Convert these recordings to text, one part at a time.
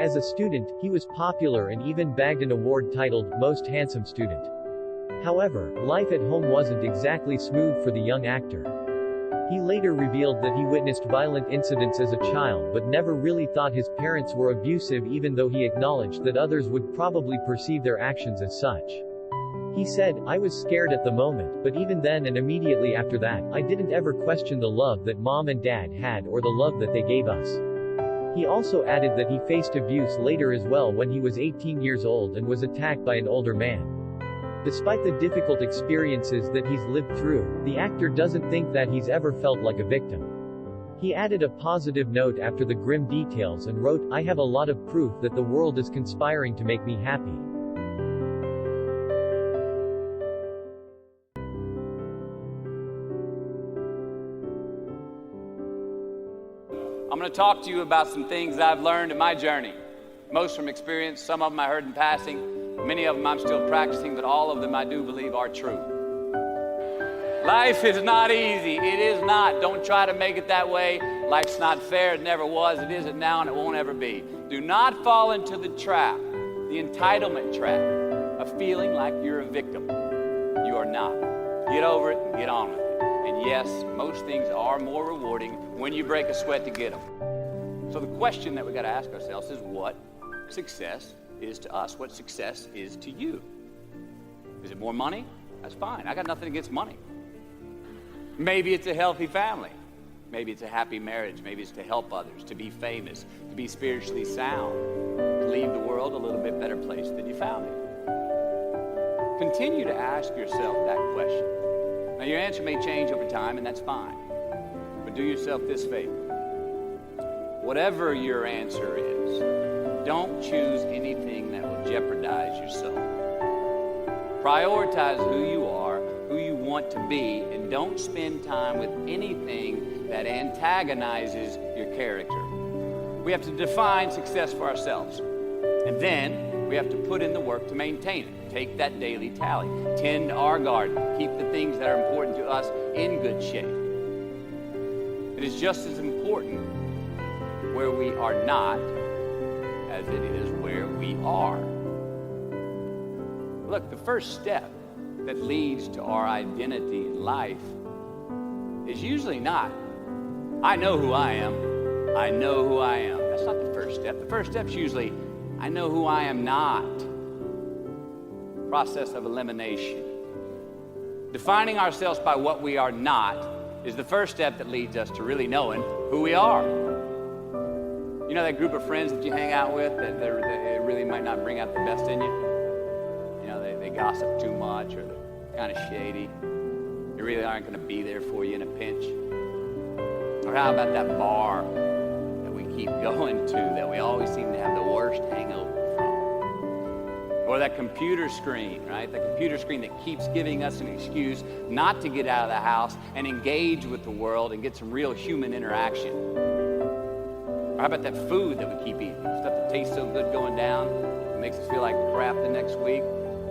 As a student, he was popular and even bagged an award titled Most Handsome Student. However, life at home wasn't exactly smooth for the young actor. He later revealed that he witnessed violent incidents as a child but never really thought his parents were abusive, even though he acknowledged that others would probably perceive their actions as such. He said, "I was scared at the moment, but even then and immediately after that, I didn't ever question the love that mom and dad had or the love that they gave us." He also added that he faced abuse later as well when he was 18 years old and was attacked by an older man. Despite the difficult experiences that he's lived through, the actor doesn't think that he's ever felt like a victim. He added a positive note after the grim details and wrote, "I have a lot of proof that the world is conspiring to make me happy." I'm going to talk to you about some things I've learned in my journey. Most from experience, some of them I heard in passing, many of them I'm still practicing, but all of them I do believe are true. Life is not easy. It is not. Don't try to make it that way. Life's not fair. It never was. It isn't now, and it won't ever be. Do not fall into the trap, the entitlement trap, of feeling like you're a victim. You are not. Get over it and get on with it. And yes, most things are more rewarding when you break a sweat to get them. So the question that we got to ask ourselves is, what success is to us? What success is to you? Is it more money? That's fine. I got nothing against money. Maybe it's a healthy family. Maybe it's a happy marriage. Maybe it's to help others, to be famous, to be spiritually sound, to leave the world a little bit better place than you found it. Continue to ask yourself that question. Now, your answer may change over time, and that's fine. But do yourself this favor. Whatever your answer is, don't choose anything that will jeopardize your soul. Prioritize who you are, who you want to be, and don't spend time with anything that antagonizes your character. We have to define success for ourselves. And then we have to put in the work to maintain it. Take that daily tally. Tend our garden. Keep the things that are important to us in good shape. It is just as important where we are not as it is where we are. Look, the first step that leads to our identity in life is usually not, "I know who I am. I know who I am." That's not the first step. The first step is usually, "I know who I am not." Process of elimination. Defining ourselves by what we are not is the first step that leads us to really knowing who we are. You know that group of friends that you hang out with that they really might not bring out the best in you? You know, they gossip too much, or they're kind of shady. They really aren't going to be there for you in a pinch. Or how about that bar that we keep going to that we always seem to have the worst hangover from? Or that computer screen, right? The computer screen that keeps giving us an excuse not to get out of the house and engage with the world and get some real human interaction. Or how about that food that we keep eating? Stuff that tastes so good going down, it makes us feel like crap the next week.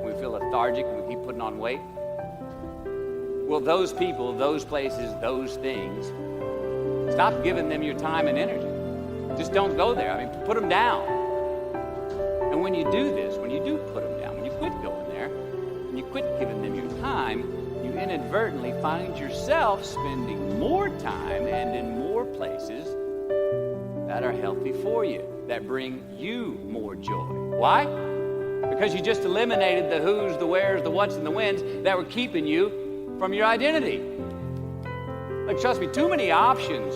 We feel lethargic and we keep putting on weight. Well, those people, those places, those things, stop giving them your time and energy. Just don't go there. I mean, put them down. And when you do this, when you do put them down, when you quit going there, when you quit giving them your time, you inadvertently find yourself spending more time and in more places that are healthy for you, that bring you more joy. Why? Because you just eliminated the who's, the where's, the what's, and the when's that were keeping you from your identity. Like, trust me, too many options,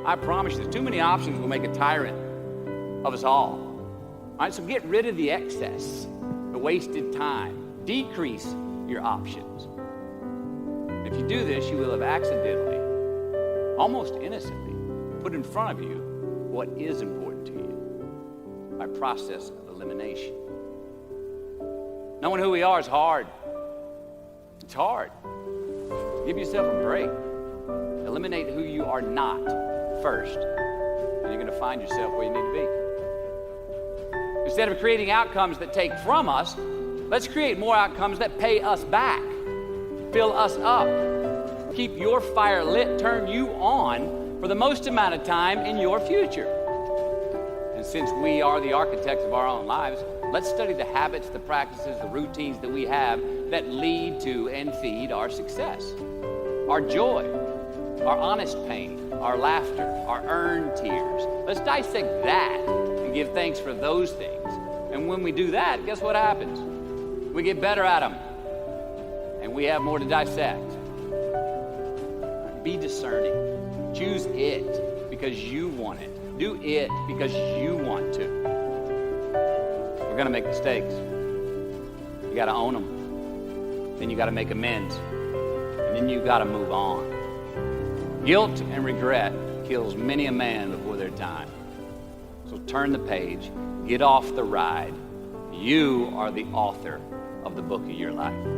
I promise you, too many options will make a tyrant of us all. All right, so get rid of the excess, the wasted time. Decrease your options. If you do this, you will have accidentally, almost innocently, put in front of you what is important to you by process of elimination. Knowing who we are is hard. It's hard. Give yourself a break. Eliminate who you are not first, and you're going to find yourself where you need to be. Instead of creating outcomes that take from us, let's create more outcomes that pay us back, fill us up, keep your fire lit, turn you on for the most amount of time in your future. And since we are the architects of our own lives, let's study the habits, the practices, the routines that we have that lead to and feed our success, our joy, our honest pain, our laughter, our earned tears. Let's dissect that and give thanks for those things. And when we do that, guess what happens? We get better at them, and we have more to dissect. Be discerning. Choose it because you want it. Do it because you want to. We're going to make mistakes. You got to own them. Then you got to make amends. And then you got to move on. Guilt and regret kills many a man before their time. So turn the page. Get off the ride. You are the author of the book of your life.